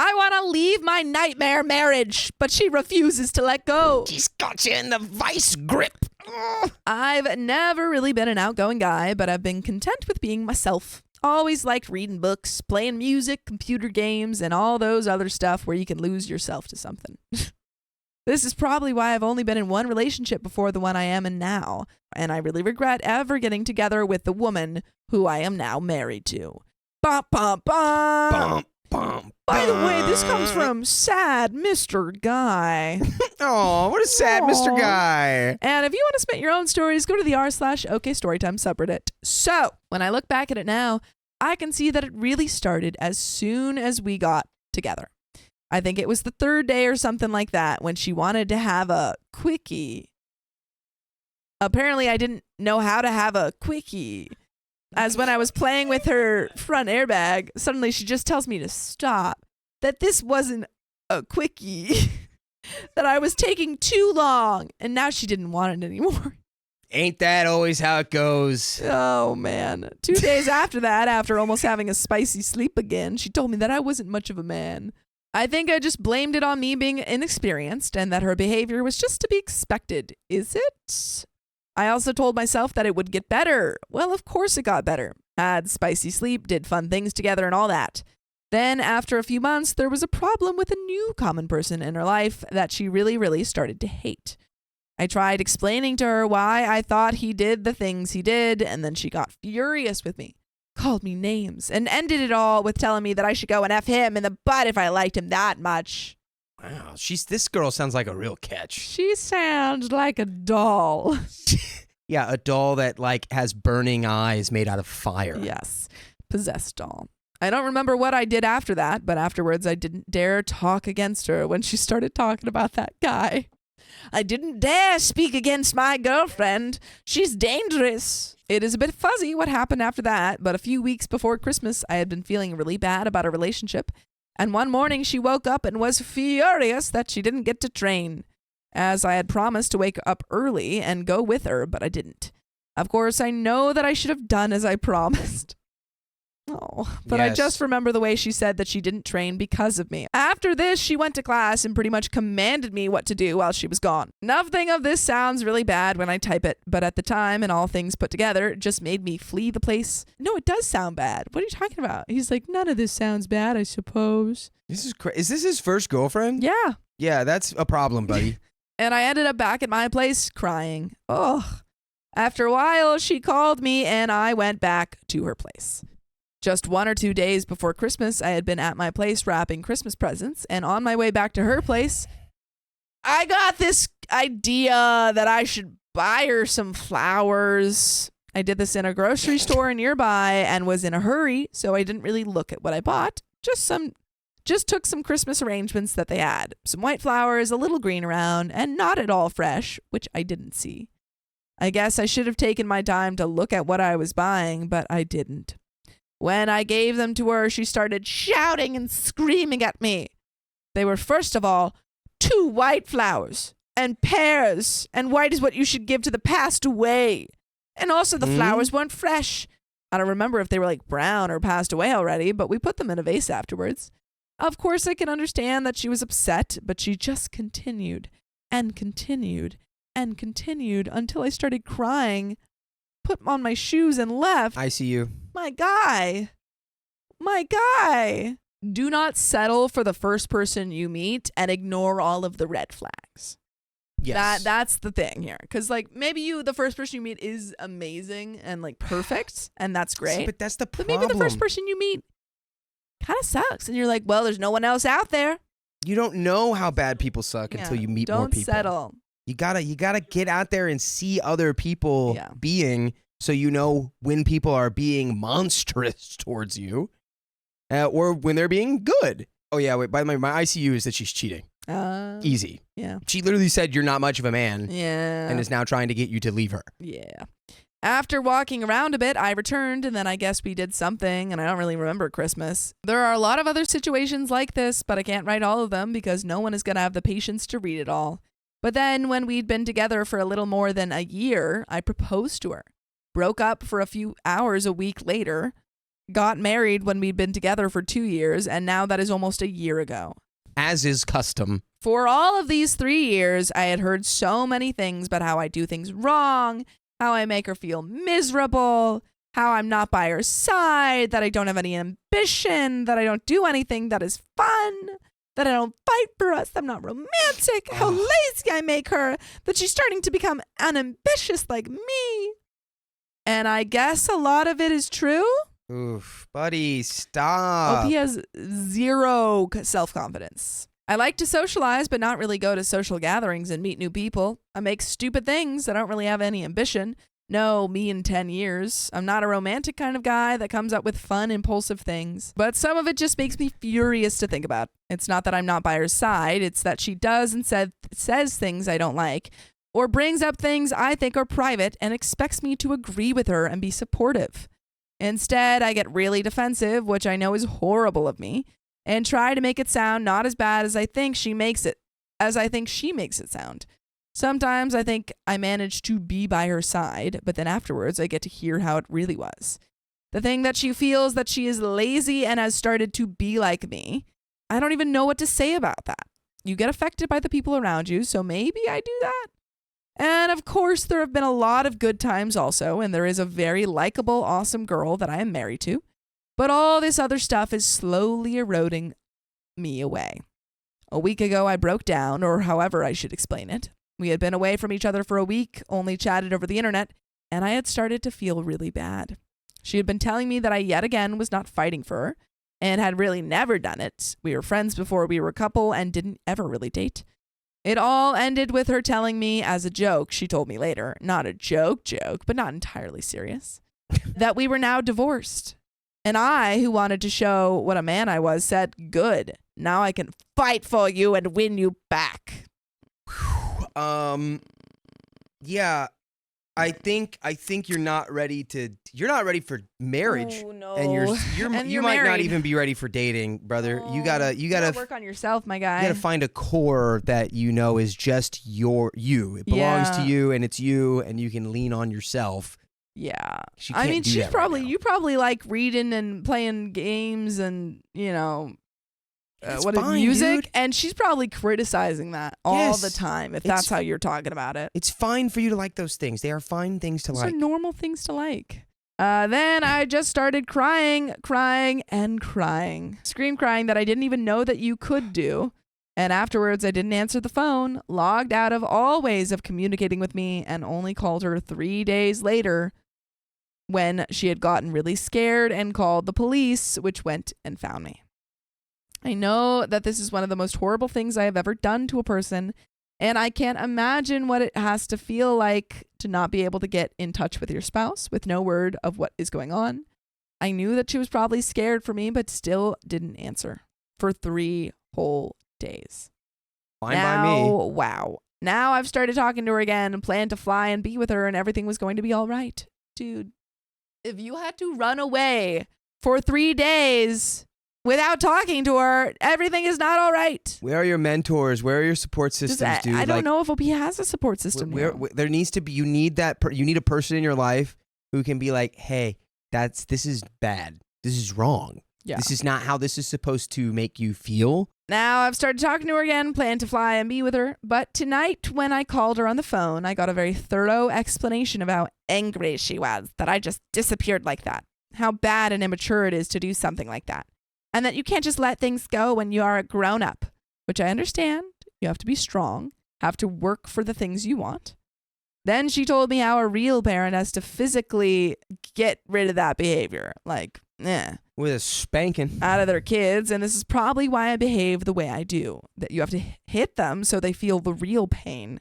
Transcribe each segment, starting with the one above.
I want to leave my nightmare marriage, but she refuses to let go. She's got you in the vice grip. I've never really been an outgoing guy, but I've been content with being myself. Always liked reading books, playing music, computer games, and all those other stuff where you can lose yourself to something. This is probably why I've only been in one relationship before the one I am in now, and I really regret ever getting together with the woman who I am now married to. Bum, bum, bum. Bum, bum, By the way, this comes from Sad Mr. Guy. Oh, what a sad Mr. Guy. And if you want to submit your own stories, go to the r/OK Storytime subreddit. So, when I look back at it now, I can see that it really started as soon as we got together. I think it was the third day or something like that when she wanted to have a quickie. Apparently, I didn't know how to have a quickie. As when I was playing with her front airbag, suddenly she just tells me to stop. That this wasn't a quickie. That I was taking too long. And now she didn't want it anymore. Ain't that always how it goes? Oh, man. 2 days after that, after almost having a spicy sleep again, she told me that I wasn't much of a man. I think I just blamed it on me being inexperienced and that her behavior was just to be expected. Is it? I also told myself that it would get better. Well, of course it got better. Had spicy sleep, did fun things together and all that. Then, after a few months, there was a problem with a new common person in her life that she really started to hate. I tried explaining to her why I thought he did the things he did, and then she got furious with me, called me names, and ended it all with telling me that I should go and F him in the butt if I liked him that much. Wow, this girl sounds like a real catch. She sounds like a doll. Yeah, a doll that has burning eyes made out of fire. Yes, possessed doll. I don't remember what I did after that, but afterwards I didn't dare talk against her when she started talking about that guy. I didn't dare speak against my girlfriend. She's dangerous. It is a bit fuzzy what happened after that, but a few weeks before Christmas, I had been feeling really bad about our relationship. And one morning she woke up and was furious that she didn't get to train, as I had promised to wake up early and go with her, but I didn't. Of course, I know that I should have done as I promised. Oh, but yes. I just remember the way she said that she didn't train because of me. After this, she went to class and pretty much commanded me what to do while she was gone. Nothing of this sounds really bad when I type it, but at the time and all things put together, it just made me flee the place. No, it does sound bad. What are you talking about? He's like, none of this sounds bad, I suppose. This is Is this his first girlfriend? Yeah. Yeah, that's a problem, buddy. And I ended up back at my place crying. Ugh. After a while, she called me and I went back to her place. Just 1 or 2 days before Christmas, I had been at my place wrapping Christmas presents, and on my way back to her place, I got this idea that I should buy her some flowers. I did this in a grocery store nearby and was in a hurry, so I didn't really look at what I bought. Just took some Christmas arrangements that they had. Some white flowers, a little green around, and not at all fresh, which I didn't see. I guess I should have taken my time to look at what I was buying, but I didn't. When I gave them to her, she started shouting and screaming at me. They were, first of all, 2 white flowers and pears, and white is what you should give to the passed away. And also the flowers weren't fresh. I don't remember if they were brown or passed away already, but we put them in a vase afterwards. Of course, I can understand that she was upset, but she just continued and continued and continued until I started crying, put on my shoes, and left. I see you. My guy. Do not settle for the first person you meet and ignore all of the red flags. Yes. That's the thing here. Because maybe the first person you meet is amazing and perfect, and that's great. But that's the problem. But maybe the first person you meet kind of sucks, and you're like, well, there's no one else out there. You don't know how bad people suck until you meet more people. Don't settle. You gotta get out there and see other people being, so you know when people are being monstrous towards you, or when they're being good. Oh yeah, wait. By the way, my ICU is that she's cheating. Easy. Yeah. She literally said you're not much of a man. Yeah. And is now trying to get you to leave her. Yeah. After walking around a bit, I returned, and then I guess we did something, and I don't really remember Christmas. There are a lot of other situations like this, but I can't write all of them because no one is going to have the patience to read it all. But then when we'd been together for a little more than a year, I proposed to her. Broke up for a few hours a week later. got married when we'd been together for 2 years, and now that is almost a year ago. As is custom. For all of these 3 years, I had heard so many things about how I do things wrong, how I make her feel miserable, how I'm not by her side, that I don't have any ambition, that I don't do anything that is fun, that I don't fight for us, I'm not romantic, how lazy I make her, that she's starting to become unambitious like me. And I guess a lot of it is true. Oof, buddy, stop. OP has zero self-confidence. I like to socialize, but not really go to social gatherings and meet new people. I make stupid things. I don't really have any ambition. No, me in 10 years. I'm not a romantic kind of guy that comes up with fun, impulsive things. But some of it just makes me furious to think about. It's not that I'm not by her side. It's that she does and says things I don't like, or brings up things I think are private and expects me to agree with her and be supportive. Instead, I get really defensive, which I know is horrible of me, and try to make it sound not as bad as I think she makes it sound. Sometimes I think I manage to be by her side, but then afterwards I get to hear how it really was. The thing that she feels that she is lazy and has started to be like me. I don't even know what to say about that. You get affected by the people around you, so maybe I do that. And of course, there have been a lot of good times also, and there is a very likable, awesome girl that I am married to. But all this other stuff is slowly eroding me away. A week ago, I broke down, or however I should explain it. We had been away from each other for a week, only chatted over the internet, and I had started to feel really bad. She had been telling me that I yet again was not fighting for her, and had really never done it. We were friends before we were a couple and didn't ever really date. It all ended with her telling me as a joke, she told me later, not a joke, but not entirely serious, that we were now divorced. And I, who wanted to show what a man I was, said, good, now I can fight for you and win you back. Yeah, I think you're not ready for marriage. Oh, no. And you might married. not even be ready for dating, brother. Oh, you gotta work on yourself, my guy. You gotta find a core that you know is just you. It belongs to you, and it's you, and you can lean on yourself. Yeah. I mean, she's probably, right you probably like reading and playing games and, music, dude. and she's probably criticizing that all the time, if that's how you're talking about it. It's fine for you to like those things. They are fine things to like. Those are normal things to like. Then I just started crying, and crying. Scream crying that I didn't even know that you could do. And afterwards, I didn't answer the phone, logged out of all ways of communicating with me, and only called her 3 days later when she had gotten really scared and called the police, which went and found me. I know that this is one of the most horrible things I have ever done to a person, and I can't imagine what it has to feel like to not be able to get in touch with your spouse with no word of what is going on. I knew that she was probably scared for me, but still didn't answer for 3 whole days. Fine by me. Wow. Now I've started talking to her again and planned to fly and be with her, and everything was going to be all right. Dude, if you had to run away for 3 days without talking to her, everything is not all right. Where are your mentors? Where are your support systems, dude? I don't know if OP has a support system. Where there needs to be. You need you need a person in your life who can be like, hey, this is bad. This is wrong. Yeah. This is not how this is supposed to make you feel. Now I've started talking to her again, plan to fly and be with her. But tonight, when I called her on the phone, I got a very thorough explanation of how angry she was that I just disappeared like that. How bad and immature it is to do something like that. And that you can't just let things go when you are a grown-up, which I understand. You have to be strong, have to work for the things you want. Then she told me how a real parent has to physically get rid of that behavior. Like, with a spanking out of their kids. And this is probably why I behave the way I do. That you have to hit them so they feel the real pain.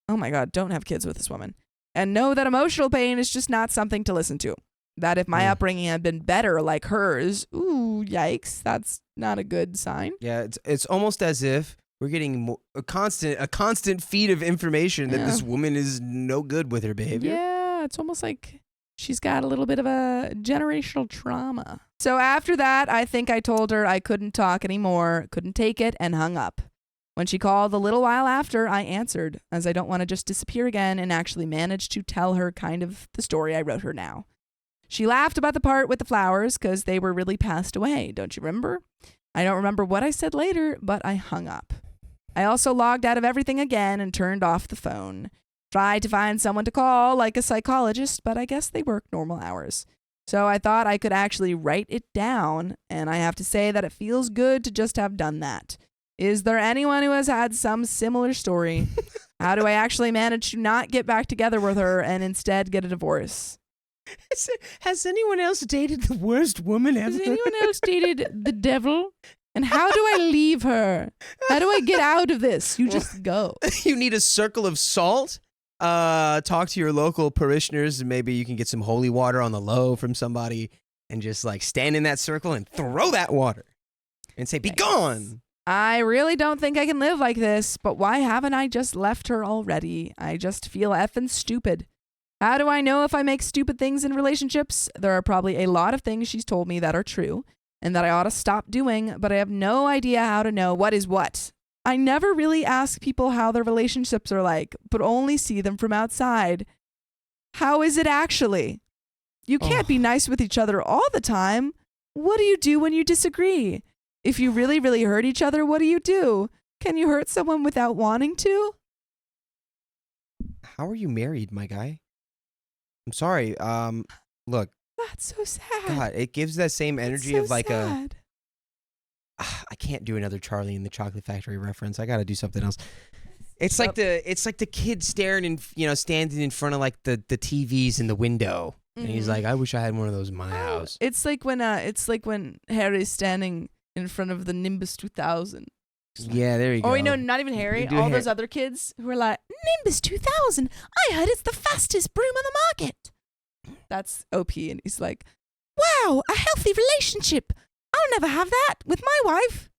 Oh my God, don't have kids with this woman. And know that emotional pain is just not something to listen to. That if my upbringing had been better like hers, ooh, yikes, that's not a good sign. Yeah, it's almost as if we're getting a constant feed of information that this woman is no good with her behavior. Yeah, it's almost like she's got a little bit of a generational trauma. So after that, I think I told her I couldn't talk anymore, couldn't take it, and hung up. When she called a little while after, I answered, as I don't want to just disappear again, and actually managed to tell her kind of the story I wrote her now. She laughed about the part with the flowers because they were really passed away. Don't you remember? I don't remember what I said later, but I hung up. I also logged out of everything again and turned off the phone. Tried to find someone to call, like a psychologist, but I guess they work normal hours. So I thought I could actually write it down, and I have to say that it feels good to just have done that. Is there anyone who has had some similar story? How do I actually manage to not get back together with her and instead get a divorce? Has anyone else dated the worst woman ever? Has anyone else dated the devil? And how do I leave her? How do I get out of this? You just go. You need a circle of salt. Talk to your local parishioners, and maybe you can get some holy water on the low from somebody, and just like stand in that circle and throw that water and say, "Be gone." I really don't think I can live like this, but why haven't I just left her already? I just feel effing stupid. How do I know if I make stupid things in relationships? There are probably a lot of things she's told me that are true and that I ought to stop doing, but I have no idea how to know what is what. I never really ask people how their relationships are like, but only see them from outside. How is it actually? You can't be nice with each other all the time. What do you do when you disagree? If you really, really hurt each other, what do you do? Can you hurt someone without wanting to? How are you married, my guy? I'm sorry. Look. That's so sad. God, it gives that same energy of like sad. I can't do another Charlie and the Chocolate Factory reference. I got to do something else. It's like the kid staring and standing in front of like the TVs in the window, and he's like, "I wish I had one of those in my house." It's like when Harry's standing in front of the Nimbus 2000. Yeah, there you go. Oh, wait, no, not even Harry. All those other kids who are like, Nimbus 2000. I heard it's the fastest broom on the market. That's OP, and he's like, wow, a healthy relationship. I'll never have that with my wife.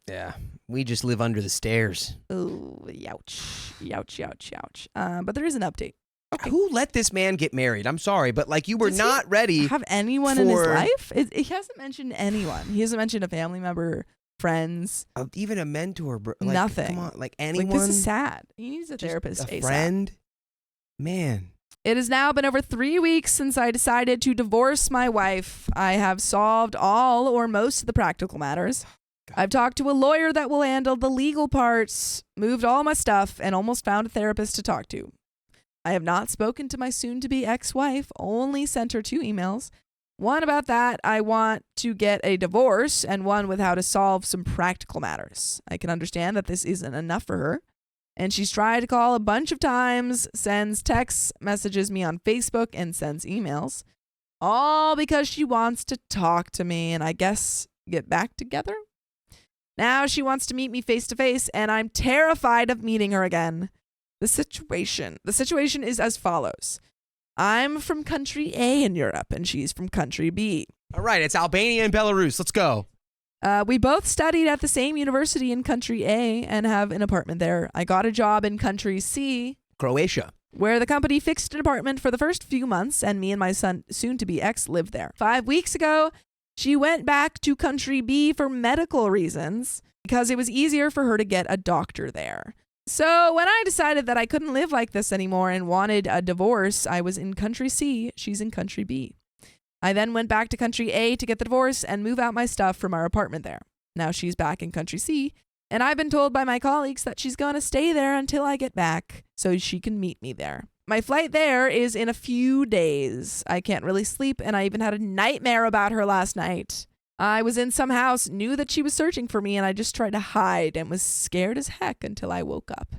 Yeah, we just live under the stairs. Oh, youch. Youch, youch, youch. But there is an update. Okay. Who let this man get married? I'm sorry, but like you were not ready. Have anyone in his life? He hasn't mentioned anyone. He hasn't mentioned a family member, friends, even a mentor. Like, nothing. Come on, like anyone. Like, this is sad. He needs a therapist. A friend. Man. It has now been over 3 weeks since I decided to divorce my wife. I have solved all or most of the practical matters. God. I've talked to a lawyer that will handle the legal parts, moved all my stuff, and almost found a therapist to talk to. I have not spoken to my soon-to-be ex-wife, only sent her 2 emails. One about that I want to get a divorce, and one with how to solve some practical matters. I can understand that this isn't enough for her. And she's tried to call a bunch of times, sends texts, messages me on Facebook, and sends emails. All because she wants to talk to me and I guess get back together. Now she wants to meet me face to face, and I'm terrified of meeting her again. The situation is as follows. I'm from country A in Europe, and she's from country B. All right, it's Albania and Belarus. Let's go. We both studied at the same university in country A and have an apartment there. I got a job in country C, Croatia, where the company fixed an apartment for the first few months, and me and my son, soon-to-be ex, lived there. 5 weeks ago, she went back to country B for medical reasons because it was easier for her to get a doctor there. So when I decided that I couldn't live like this anymore and wanted a divorce, I was in country C, she's in country B. I then went back to country A to get the divorce and move out my stuff from our apartment there. Now she's back in country C, and I've been told by my colleagues that she's going to stay there until I get back so she can meet me there. My flight there is in a few days. I can't really sleep, and I even had a nightmare about her last night. I was in some house, knew that she was searching for me, and I just tried to hide and was scared as heck until I woke up.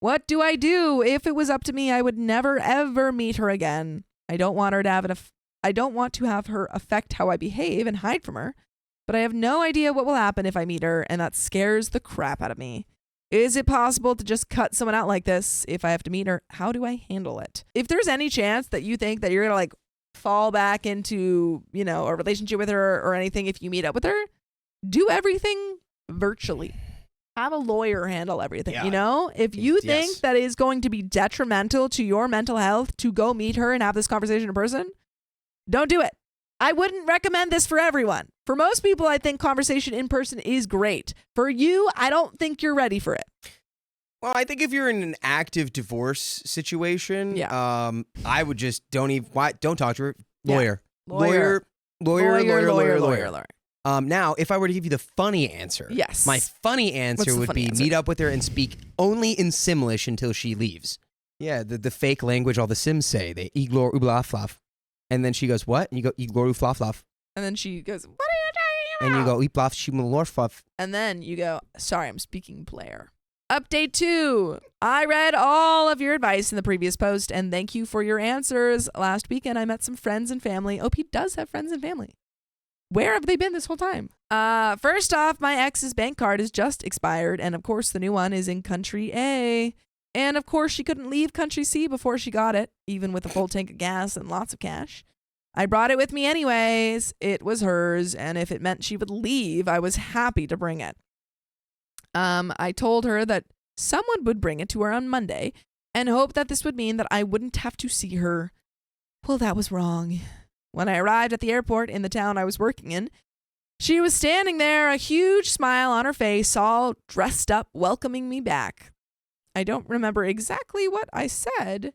What do I do? If it was up to me, I would never, ever meet her again. I don't want to have her affect how I behave and hide from her, but I have no idea what will happen if I meet her, and that scares the crap out of me. Is it possible to just cut someone out like this if I have to meet her? How do I handle it? If there's any chance that you think that you're going to fall back into, a relationship with her or anything if you meet up with her, do everything virtually. Have a lawyer handle everything, If you think that is going to be detrimental to your mental health to go meet her and have this conversation in person, don't do it. I wouldn't recommend this for everyone. For most people, I think conversation in person is great. For you, I don't think you're ready for it. Well, I think if you're in an active divorce situation, I would just don't talk to her. Lawyer. Lawyer. Now, if I were to give you the funny answer, yes, my funny answer would be meet up with her and speak only in Simlish until she leaves. Yeah, the fake language all the Sims say. They iglor ublaflaf. And then she goes, what? And you go, iglor uflaflaf. And then she goes, what are you talking about? And you go, iplaf shimulorflaf. And then you go, sorry, I'm speaking Blair. Update 2. I read all of your advice in the previous post, and thank you for your answers. Last weekend, I met some friends and family. OP does have friends and family. Where have they been this whole time? First off, my ex's bank card is just expired, and of course, the new one is in country A. And of course, she couldn't leave country C before she got it, even with a full tank of gas and lots of cash. I brought it with me anyways. It was hers, and if it meant she would leave, I was happy to bring it. I told her that someone would bring it to her on Monday and hoped that this would mean that I wouldn't have to see her. Well, that was wrong. When I arrived at the airport in the town I was working in, she was standing there, a huge smile on her face, all dressed up, welcoming me back. I don't remember exactly what I said,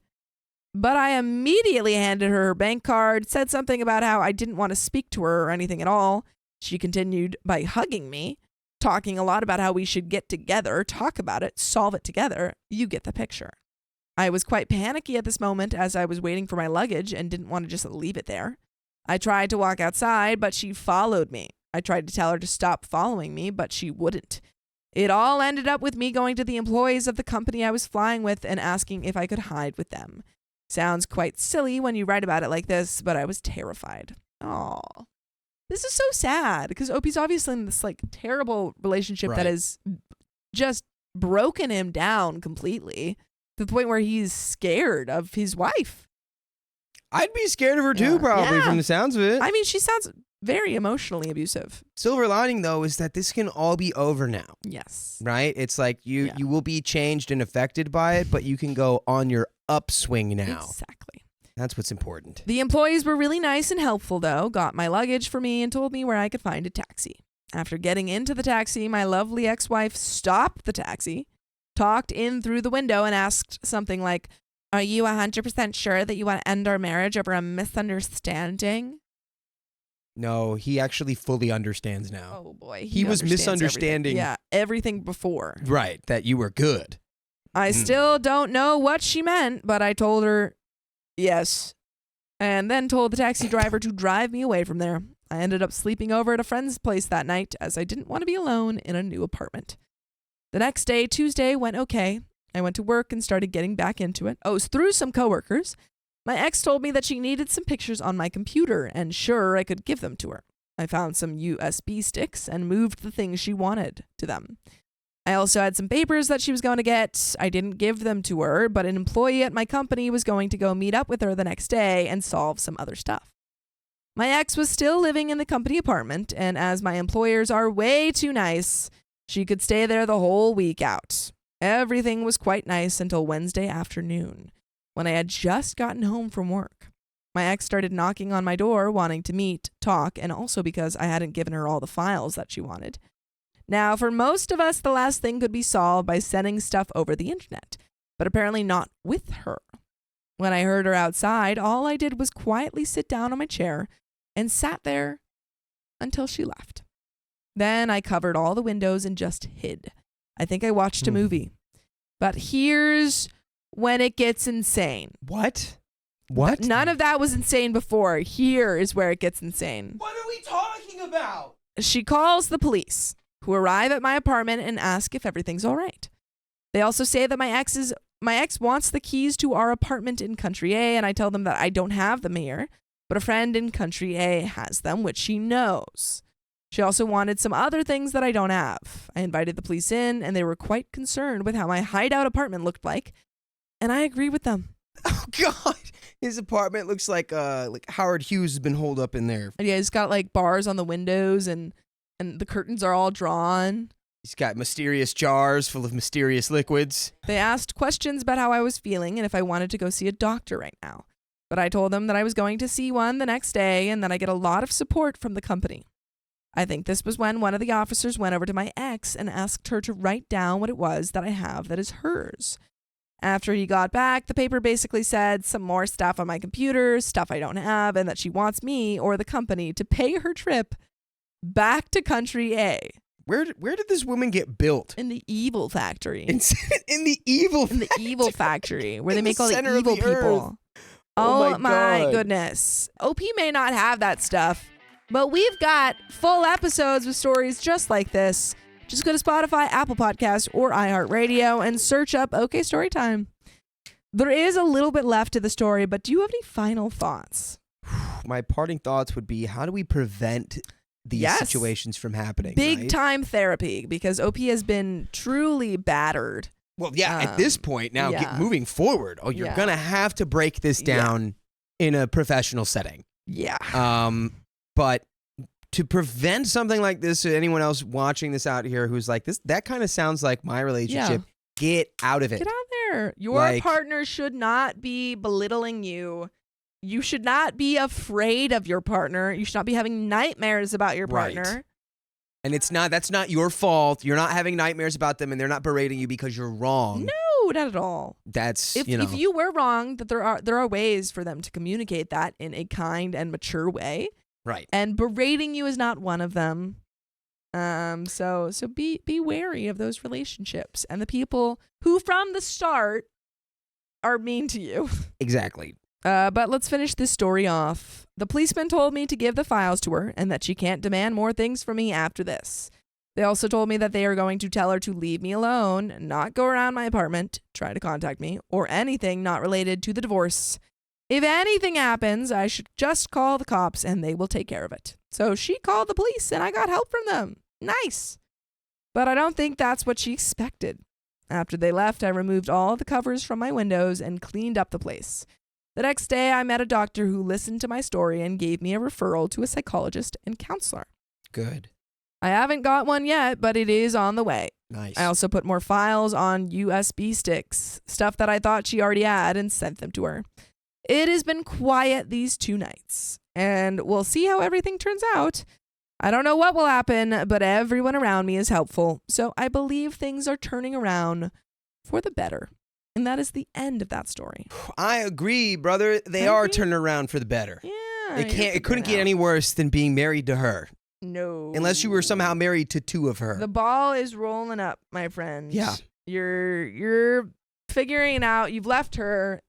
but I immediately handed her her bank card, said something about how I didn't want to speak to her or anything at all. She continued by hugging me, talking a lot about how we should get together, talk about it, solve it together. You get the picture. I was quite panicky at this moment as I was waiting for my luggage and didn't want to just leave it there. I tried to walk outside, but she followed me. I tried to tell her to stop following me, but she wouldn't. It all ended up with me going to the employees of the company I was flying with and asking if I could hide with them. Sounds quite silly when you write about it like this, but I was terrified. Aw. This is so sad because Opie's obviously in this like terrible relationship that has just broken him down completely to the point where he's scared of his wife. I'd be scared of her too, probably, from the sounds of it. I mean, she sounds very emotionally abusive. Silver lining, though, is that this can all be over now. Yes. Right? It's like you will be changed and affected by it, but you can go on your upswing now. Exactly. That's what's important. The employees were really nice and helpful, though, got my luggage for me and told me where I could find a taxi. After getting into the taxi, my lovely ex-wife stopped the taxi, talked in through the window, and asked something like, "Are you 100% sure that you want to end our marriage over a misunderstanding?" No, he actually fully understands now. Oh, boy. He was misunderstanding. Everything before. Right, that you were good. I still don't know what she meant, but I told her yes, and then told the taxi driver to drive me away from there. I ended up sleeping over at a friend's place that night as I didn't want to be alone in a new apartment. The next day, Tuesday, went okay. I went to work and started getting back into it. Oh, through some coworkers. My ex told me that she needed some pictures on my computer, and sure, I could give them to her. I found some USB sticks and moved the things she wanted to them. I also had some papers that she was going to get. I didn't give them to her, but an employee at my company was going to go meet up with her the next day and solve some other stuff. My ex was still living in the company apartment, and as my employers are way too nice, she could stay there the whole week out. Everything was quite nice until Wednesday afternoon, when I had just gotten home from work. My ex started knocking on my door, wanting to meet, talk, and also because I hadn't given her all the files that she wanted. Now, for most of us, the last thing could be solved by sending stuff over the internet, but apparently not with her. When I heard her outside, all I did was quietly sit down on my chair and sat there until she left. Then I covered all the windows and just hid. I think I watched a movie. But here's when it gets insane. What? None of that was insane before. Here is where it gets insane. What are we talking about? She calls the police, who arrive at my apartment and ask if everything's all right. They also say that my ex wants the keys to our apartment in Country A, and I tell them that I don't have them here, but a friend in Country A has them, which she knows. She also wanted some other things that I don't have. I invited the police in, and they were quite concerned with how my hideout apartment looked like, and I agree with them. Oh, God. His apartment looks like Howard Hughes has been holed up in there. Yeah, he's got like bars on the windows, and the curtains are all drawn. He's got mysterious jars full of mysterious liquids. They asked questions about how I was feeling and if I wanted to go see a doctor right now. But I told them that I was going to see one the next day and that I get a lot of support from the company. I think this was when one of the officers went over to my ex and asked her to write down what it was that I have that is hers. After he got back, the paper basically said some more stuff on my computer, stuff I don't have, and that she wants me or the company to pay her trip back to country A. Where did this woman get built? In the evil factory. In the evil In the evil factory where they make all the center of evil the people. Oh my God. goodness. OP may not have that stuff, but we've got full episodes with stories just like this. Just go to Spotify, Apple Podcasts, or iHeartRadio and search up OK Storytime. There is a little bit left to the story, but do you have any final thoughts? My parting thoughts would be, how do we prevent these situations from happening? Big time therapy, because OP has been truly battered. Well, yeah, at this point now, moving forward, you're going to have to break this down in a professional setting. Yeah. But to prevent something like this, anyone else watching this out here who's like, that kind of sounds like my relationship, get out of it. Get out there. Your partner should not be belittling you. You should not be afraid of your partner. You should not be having nightmares about your partner. Right. And that's not your fault. You're not having nightmares about them, and they're not berating you because you're wrong. No, not at all. That's, if you were wrong, that there are ways for them to communicate that in a kind and mature way. Right. And berating you is not one of them. So be wary of those relationships and the people who from the start are mean to you. Exactly. But let's finish this story off. The policeman told me to give the files to her and that she can't demand more things from me after this. They also told me that they are going to tell her to leave me alone, not go around my apartment, try to contact me, or anything not related to the divorce. If anything happens, I should just call the cops and they will take care of it. So she called the police and I got help from them. Nice. But I don't think that's what she expected. After they left, I removed all the covers from my windows and cleaned up the place. The next day, I met a doctor who listened to my story and gave me a referral to a psychologist and counselor. Good. I haven't got one yet, but it is on the way. Nice. I also put more files on USB sticks, stuff that I thought she already had, and sent them to her. It has been quiet these 2 nights, and we'll see how everything turns out. I don't know what will happen, but everyone around me is helpful, so I believe things are turning around for the better. And that is the end of that story. I agree, brother. They are turning around for the better. Yeah. It couldn't get any worse than being married to her. No. Unless you were somehow married to 2 of her. The ball is rolling up, my friend. Yeah. You're figuring it out. You've left her.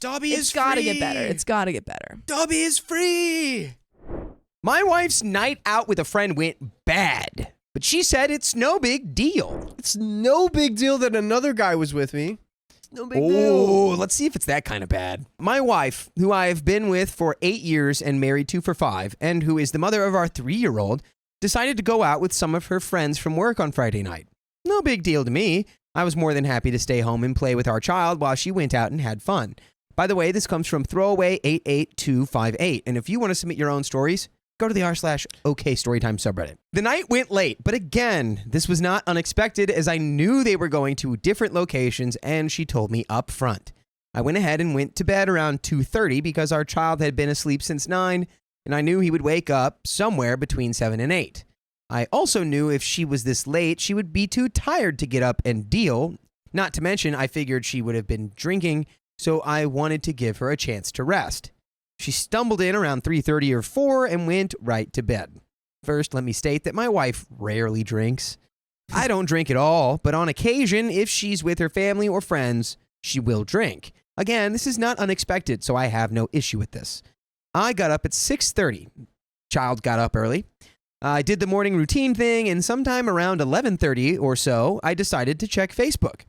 Dobby is free. It's got to get better. It's got to get better. Dobby is free. My wife's night out with a friend went bad, but she said it's no big deal. It's no big deal that another guy was with me. It's no big deal. Oh, let's see if it's that kind of bad. My wife, who I have been with for 8 years and married to for 5, and who is the mother of our 3-year-old, decided to go out with some of her friends from work on Friday night. No big deal to me. I was more than happy to stay home and play with our child while she went out and had fun. By the way, this comes from Throwaway88258, and if you want to submit your own stories, go to the r/OK Storytime subreddit. The night went late, but again, this was not unexpected as I knew they were going to different locations and she told me up front. I went ahead and went to bed around 2:30 because our child had been asleep since 9 and I knew he would wake up somewhere between 7 and 8. I also knew if she was this late, she would be too tired to get up and deal. Not to mention, I figured she would have been drinking, so I wanted to give her a chance to rest. She stumbled in around 3:30 or 4 and went right to bed. First, let me state that my wife rarely drinks. I don't drink at all, but on occasion, if she's with her family or friends, she will drink. Again, this is not unexpected, so I have no issue with this. I got up at 6:30. Child got up early. I did the morning routine thing, and sometime around 11:30 or so, I decided to check Facebook.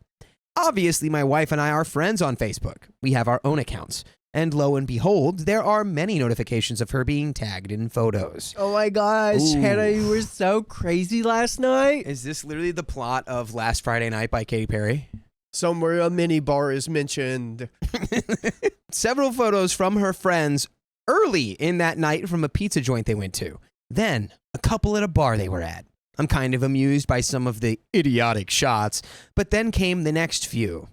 Obviously, my wife and I are friends on Facebook. We have our own accounts. And lo and behold, there are many notifications of her being tagged in photos. Oh my gosh, Ooh. Hannah, you were so crazy last night. Is this literally the plot of Last Friday Night by Katy Perry? Somewhere a mini bar is mentioned. Several photos from her friends early in that night from a pizza joint they went to. Then, a couple at a bar they were at. I'm kind of amused by some of the idiotic shots, but then came the next few.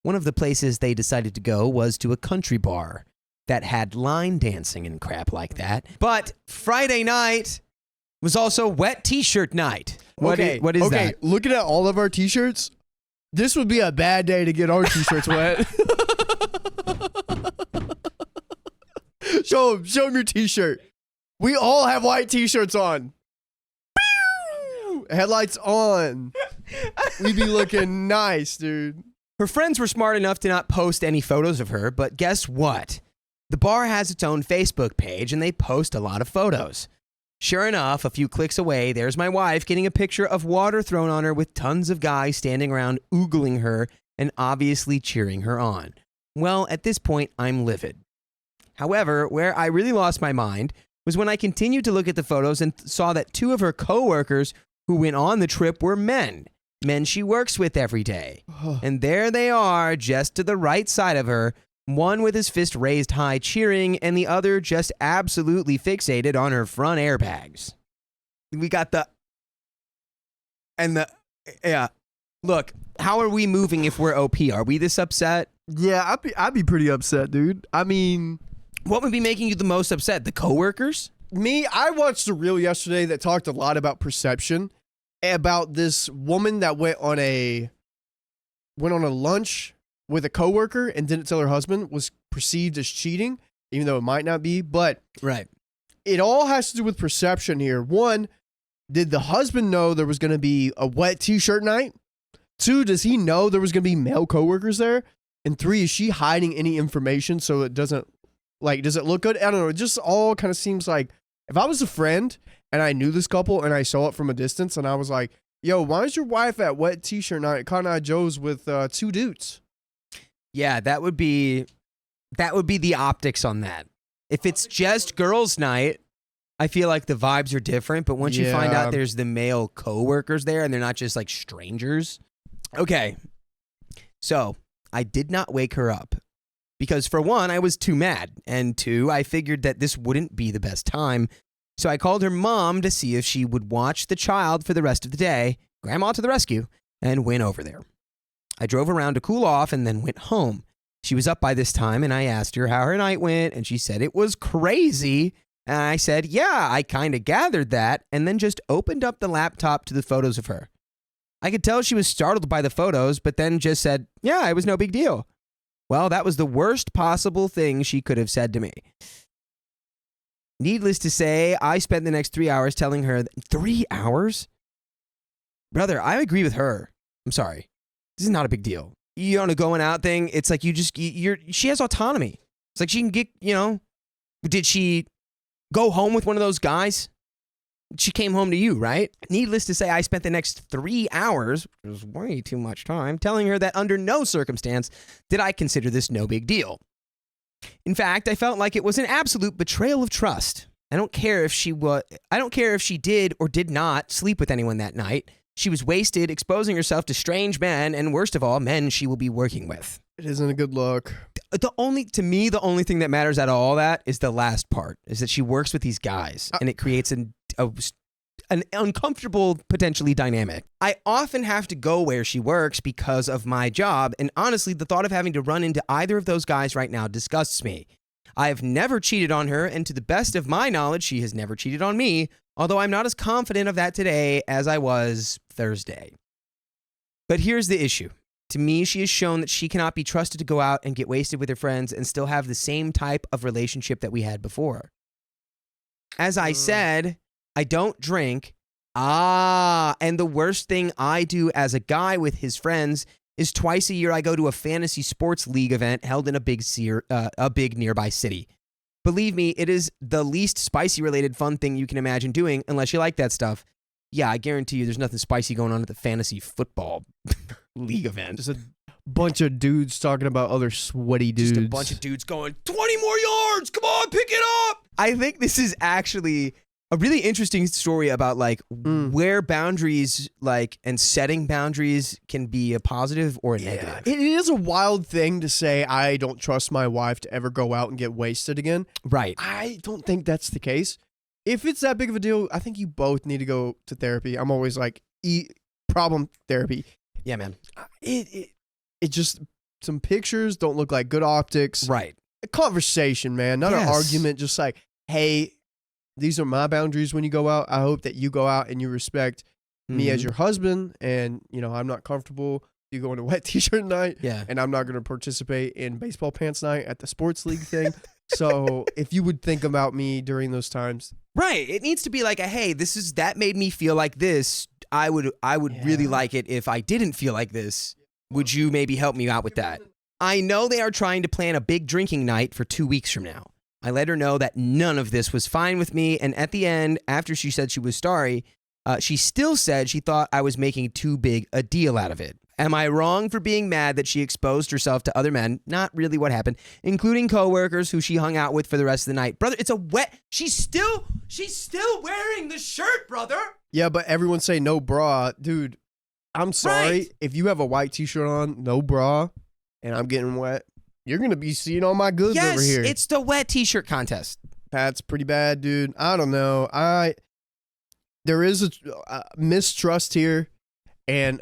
One of the places they decided to go was to a country bar that had line dancing and crap like that. But Friday night was also wet t-shirt night. What is that? Looking at all of our t-shirts, This would be a bad day to get our t-shirts wet. Show him your t-shirt. We all have white t-shirts on. Headlights on. We be looking nice, dude. Her friends were smart enough to not post any photos of her, but guess what? The bar has its own Facebook page, and they post a lot of photos. Sure enough, a few clicks away, there's my wife getting a picture of water thrown on her with tons of guys standing around oogling her and obviously cheering her on. Well, at this point, I'm livid. However, where I really lost my mind was when I continued to look at the photos and saw that two of her coworkers who went on the trip were men she works with every day. And there they are, just to the right side of her, one with his fist raised high cheering, and the other just absolutely fixated on her front airbags. We got yeah. Look, how are we moving if we're OP? Are we this upset? Yeah, I'd be pretty upset, dude. I mean, what would be making you the most upset? The coworkers? Me, I watched a reel yesterday that talked a lot about perception, about this woman that went on a lunch with a coworker and didn't tell her husband, was perceived as cheating, even though it might not be. But right, it all has to do with perception here. One, did the husband know there was going to be a wet t-shirt night? Two, does he know there was going to be male coworkers there? And three, is she hiding any information so it doesn't, like, does it look good? I don't know. It just all kind of seems like, if I was a friend and I knew this couple and I saw it from a distance and I was like, yo, why is your wife at wet t-shirt night at Cotton Eye Joe's with two dudes? Yeah, that would be the optics on that. If it's just girls' night, I feel like the vibes are different. But once you find out there's the male coworkers there and they're not just like strangers. Okay, so I did not wake her up because for one, I was too mad. And two, I figured that this wouldn't be the best time. So I called her mom to see if she would watch the child for the rest of the day, grandma to the rescue, and went over there. I drove around to cool off and then went home. She was up by this time and I asked her how her night went and she said it was crazy. And I said, yeah, I kind of gathered that, and then just opened up the laptop to the photos of her. I could tell she was startled by the photos, but then just said, yeah, it was no big deal. Well, that was the worst possible thing she could have said to me. Needless to say, I spent the next 3 hours telling her, 3 hours? Brother, I agree with her. I'm sorry. This is not a big deal. You on a going out thing, it's like she has autonomy. It's like she can get, did she go home with one of those guys? She came home to you, right? Needless to say, I spent the next 3 hours, which was way too much time, telling her that under no circumstance did I consider this no big deal. In fact, I felt like it was an absolute betrayal of trust. I don't care if she did or did not sleep with anyone that night. She was wasted, exposing herself to strange men, and worst of all, men she will be working with. It isn't a good look. The only thing that matters out of all that is the last part, is that she works with these guys, and it creates an uncomfortable, potentially dynamic. I often have to go where she works because of my job, and honestly, the thought of having to run into either of those guys right now disgusts me. I have never cheated on her, and to the best of my knowledge, she has never cheated on me, although I'm not as confident of that today as I was Thursday. But here's the issue. To me, she has shown that she cannot be trusted to go out and get wasted with her friends and still have the same type of relationship that we had before. As I said, I don't drink. And the worst thing I do as a guy with his friends is twice a year I go to a fantasy sports league event held in a big nearby city. Believe me, it is the least spicy-related fun thing you can imagine doing unless you like that stuff. Yeah, I guarantee you there's nothing spicy going on at the fantasy football league event. Just a bunch of dudes talking about other sweaty dudes. Just a bunch of dudes going, 20 more yards! Come on, pick it up! I think this is actually a really interesting story about where boundaries and setting boundaries can be a positive or a negative. It is a wild thing to say, I don't trust my wife to ever go out and get wasted again. Right. I don't think that's the case. If it's that big of a deal, I think you both need to go to therapy. I'm always like, problem therapy. Yeah, man. It just, some pictures don't look like good optics. Right. A conversation, man, not an argument. Just like, hey, these are my boundaries when you go out. I hope that you go out and you respect me as your husband. And, I'm not comfortable you going to wet t-shirt night. Yeah. And I'm not going to participate in baseball pants night at the sports league thing. So if you would think about me during those times. Right. It needs to be like hey, that made me feel like this. I would really like it if I didn't feel like this. Would you maybe help me out with that? I know they are trying to plan a big drinking night for 2 weeks from now. I let her know that none of this was fine with me, and at the end, after she said she was sorry, she still said she thought I was making too big a deal out of it. Am I wrong for being mad that she exposed herself to other men? Not really what happened, including coworkers who she hung out with for the rest of the night. Brother, it's a wet... She's still wearing the shirt, brother! Yeah, but everyone say no bra. Dude, I'm sorry. Right. If you have a white t-shirt on, no bra, and I'm getting wet, you're going to be seeing all my goods over here. Yes, it's the wet t-shirt contest. That's pretty bad, dude. I don't know. There is a mistrust here, and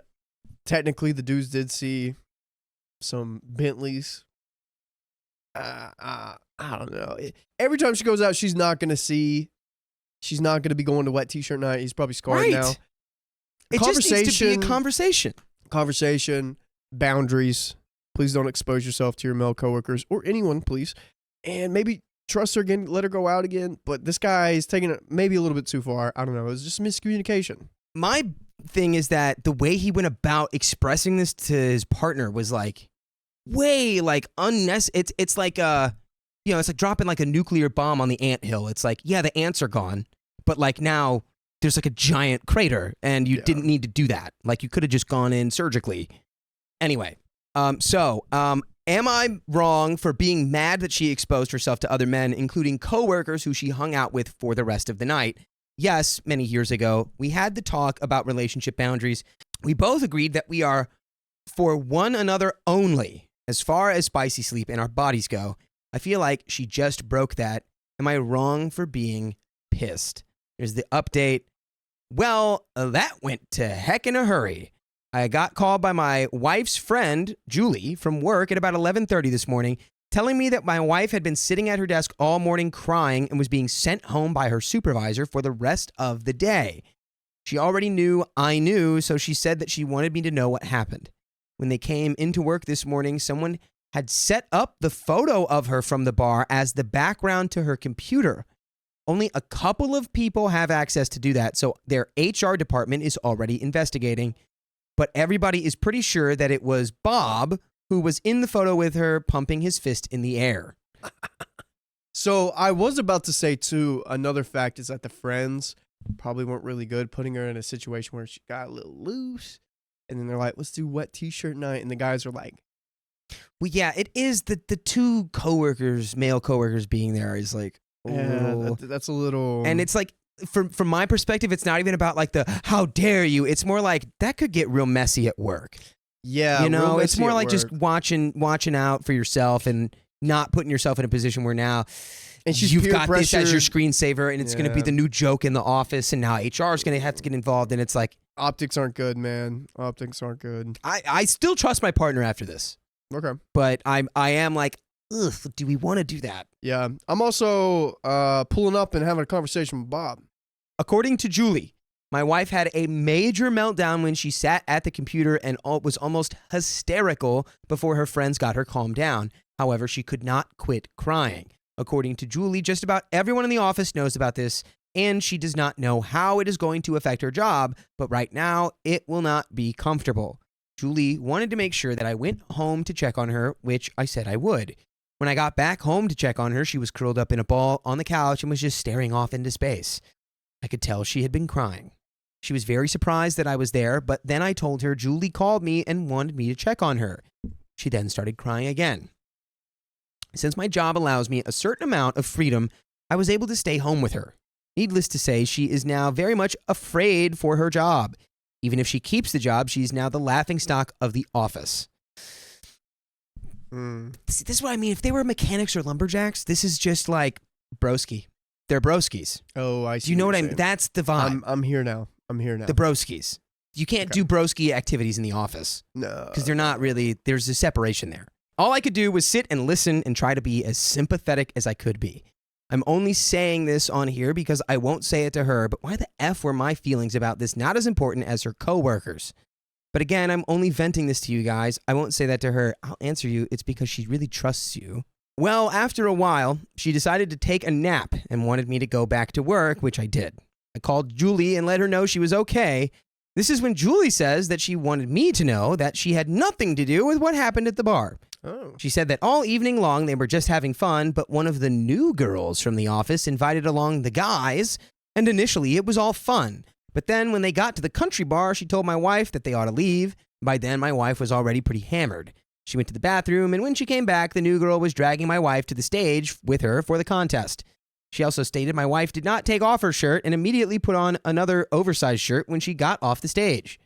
technically the dudes did see some Bentleys. I don't know. Every time she goes out, she's not going to be going to wet t-shirt night. He's probably scarred now. It just needs to be a conversation. Conversation, boundaries. Please don't expose yourself to your male coworkers or anyone, please. And maybe trust her again, let her go out again. But this guy is taking it maybe a little bit too far. I don't know. It's just miscommunication. My thing is that the way he went about expressing this to his partner was like way like unnecessary. It's like it's like dropping like a nuclear bomb on the anthill. It's like, yeah, the ants are gone, but like now there's like a giant crater and you didn't need to do that. Like you could have just gone in surgically. Anyway, am I wrong for being mad that she exposed herself to other men, including coworkers who she hung out with for the rest of the night? Yes, many years ago, we had the talk about relationship boundaries. We both agreed that we are for one another only, as far as spicy sleep and our bodies go. I feel like she just broke that. Am I wrong for being pissed? Here's the update. Well, that went to heck in a hurry. I got called by my wife's friend, Julie, from work at about 11:30 this morning, telling me that my wife had been sitting at her desk all morning crying and was being sent home by her supervisor for the rest of the day. She already knew I knew, so she said that she wanted me to know what happened. When they came into work this morning, someone had set up the photo of her from the bar as the background to her computer. Only a couple of people have access to do that, so their HR department is already investigating. But everybody is pretty sure that it was Bob who was in the photo with her pumping his fist in the air. So I was about to say, too, another fact is that the friends probably weren't really good putting her in a situation where she got a little loose. And then they're like, let's do wet t-shirt night. And the guys are like, well, yeah, it is the two coworkers, male coworkers being there is like, that's a little. And it's like, from my perspective, it's not even about like the how dare you. It's more like that could get real messy at work. Yeah, you know, it's more like just watching out for yourself and not putting yourself in a position where now and you've got this as your screensaver and it's going to be the new joke in the office and now HR is going to have to get involved and it's like optics aren't good, man. Optics aren't good. I still trust my partner after this. Okay, but I am like, ugh, do we want to do that? Yeah, I'm also pulling up and having a conversation with Bob. According to Julie, my wife had a major meltdown when she sat at the computer and was almost hysterical before her friends got her calmed down. However, she could not quit crying. According to Julie, just about everyone in the office knows about this, and she does not know how it is going to affect her job, but right now, it will not be comfortable. Julie wanted to make sure that I went home to check on her, which I said I would. When I got back home to check on her, she was curled up in a ball on the couch and was just staring off into space. I could tell she had been crying. She was very surprised that I was there, but then I told her Julie called me and wanted me to check on her. She then started crying again. Since my job allows me a certain amount of freedom, I was able to stay home with her. Needless to say, she is now very much afraid for her job. Even if she keeps the job, she's now the laughingstock of the office. See, this is what I mean. If they were mechanics or lumberjacks, this is just like broski. They're broskies. Oh, I see. Do you know what I mean? That's the vibe. I'm here now. The broskies. You can't do broski activities in the office. No. Because they're not really, there's a separation there. All I could do was sit and listen and try to be as sympathetic as I could be. I'm only saying this on here because I won't say it to her, but why the F were my feelings about this not as important as her coworkers? But again, I'm only venting this to you guys. I won't say that to her. I'll answer you. It's because she really trusts you. Well, after a while, she decided to take a nap and wanted me to go back to work, which I did. I called Julie and let her know she was okay. This is when Julie says that she wanted me to know that she had nothing to do with what happened at the bar. Oh. She said that all evening long they were just having fun, but one of the new girls from the office invited along the guys, and initially it was all fun. But then when they got to the country bar, she told my wife that they ought to leave. By then, my wife was already pretty hammered. She went to the bathroom, and when she came back, the new girl was dragging my wife to the stage with her for the contest. She also stated my wife did not take off her shirt and immediately put on another oversized shirt when she got off the stage.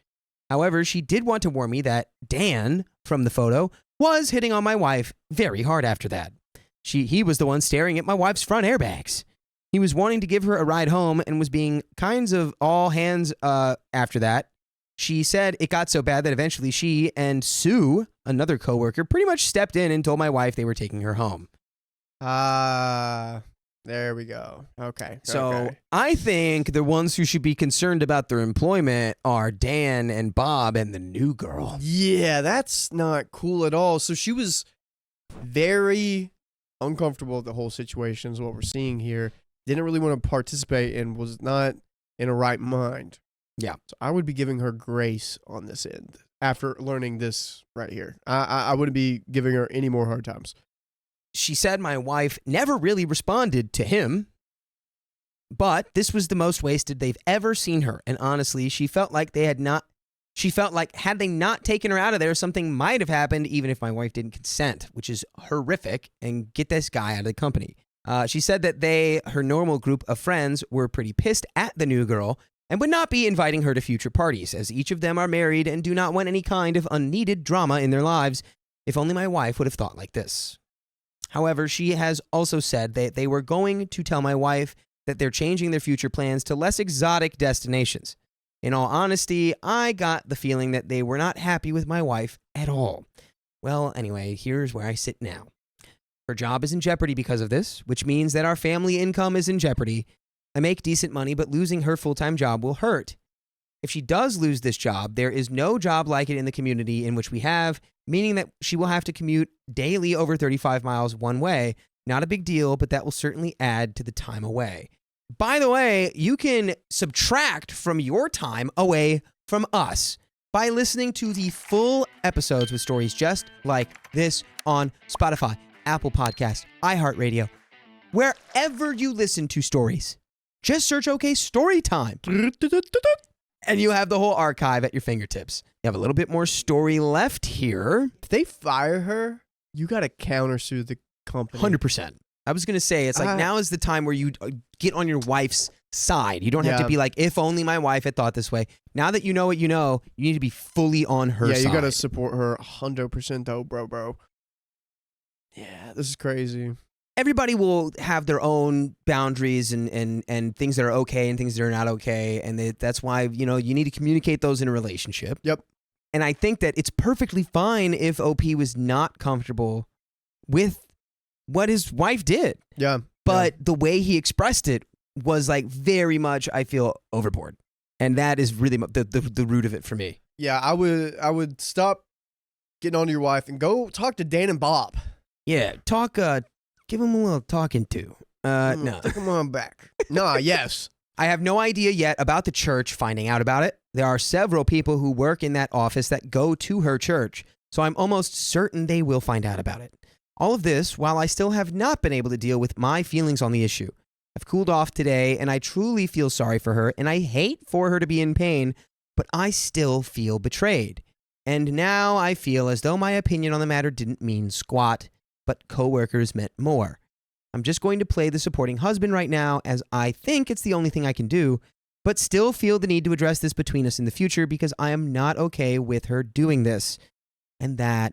However, she did want to warn me that Dan, from the photo, was hitting on my wife very hard after that. He was the one staring at my wife's front airbags. He was wanting to give her a ride home and was being kinds of all hands after that. She said it got so bad that eventually she and Sue, another coworker, pretty much stepped in and told my wife they were taking her home. There we go. Okay. So I think the ones who should be concerned about their employment are Dan and Bob and the new girl. Yeah, that's not cool at all. So she was very uncomfortable with the whole situation is what we're seeing here. Didn't really want to participate and was not in a right mind. Yeah. So I would be giving her grace on this end after learning this right here. I wouldn't be giving her any more hard times. She said my wife never really responded to him, but this was the most wasted they've ever seen her. And honestly, she felt like had they not taken her out of there, something might have happened even if my wife didn't consent, which is horrific, and get this guy out of the company. She said that her normal group of friends, were pretty pissed at the new girl and would not be inviting her to future parties, as each of them are married and do not want any kind of unneeded drama in their lives. If only my wife would have thought like this. However, she has also said that they were going to tell my wife that they're changing their future plans to less exotic destinations. In all honesty, I got the feeling that they were not happy with my wife at all. Well, anyway, here's where I sit now. Her job is in jeopardy because of this, which means that our family income is in jeopardy. I make decent money, but losing her full-time job will hurt. If she does lose this job, there is no job like it in the community in which we have, meaning that she will have to commute daily over 35 miles one way. Not a big deal, but that will certainly add to the time away. By the way, you can subtract from your time away from us by listening to the full episodes with stories just like this on Spotify, Apple Podcasts, iHeartRadio, wherever you listen to stories. Just search OK Storytime. And you have the whole archive at your fingertips. You have a little bit more story left here. If they fire her, you got to countersue the company. 100%. I was going to say, it's like now is the time where you get on your wife's side. You don't have to be like, if only my wife had thought this way. Now that you know what you know, you need to be fully on her side. Yeah, you got to support her 100% though, bro. Yeah, this is crazy. Everybody will have their own boundaries and things that are okay and things that are not okay. And that's why, you need to communicate those in a relationship. Yep. And I think that it's perfectly fine if OP was not comfortable with what his wife did. Yeah. But the way he expressed it was like very much, I feel, overboard. And that is really the root of it for me. Yeah, I would stop getting on to your wife and go talk to Dan and Bob. Yeah, give him a little talking to. No. Take him on back. Nah, yes. I have no idea yet about the church finding out about it. There are several people who work in that office that go to her church, so I'm almost certain they will find out about it. All of this while I still have not been able to deal with my feelings on the issue. I've cooled off today, and I truly feel sorry for her, and I hate for her to be in pain, but I still feel betrayed. And now I feel as though my opinion on the matter didn't mean squat, but coworkers meant more. I'm just going to play the supporting husband right now, as I think it's the only thing I can do, but still feel the need to address this between us in the future because I am not okay with her doing this. And that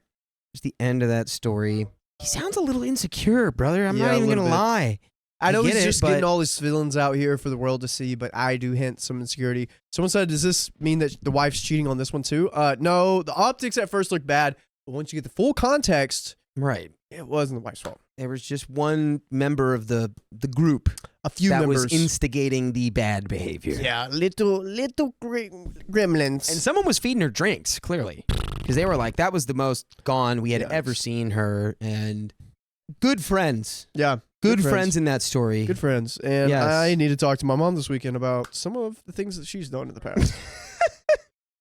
is the end of that story. He sounds a little insecure, brother. I'm not even going to lie. I know he's just getting all his feelings out here for the world to see, but I do hint some insecurity. Someone said, does this mean that the wife's cheating on this one too? No, the optics at first look bad, but once you get the full context, right, it wasn't the wife's fault. There was just one member of the group. a few that members was instigating the bad behavior. Yeah, little gremlins. And someone was feeding her drinks, clearly. Because they were like, that was the most gone we had Yeah. ever seen her. And good friends. Yeah. Good friends in that story. Good friends. And Yes. I need to talk to my mom this weekend about some of the things that she's done in the past.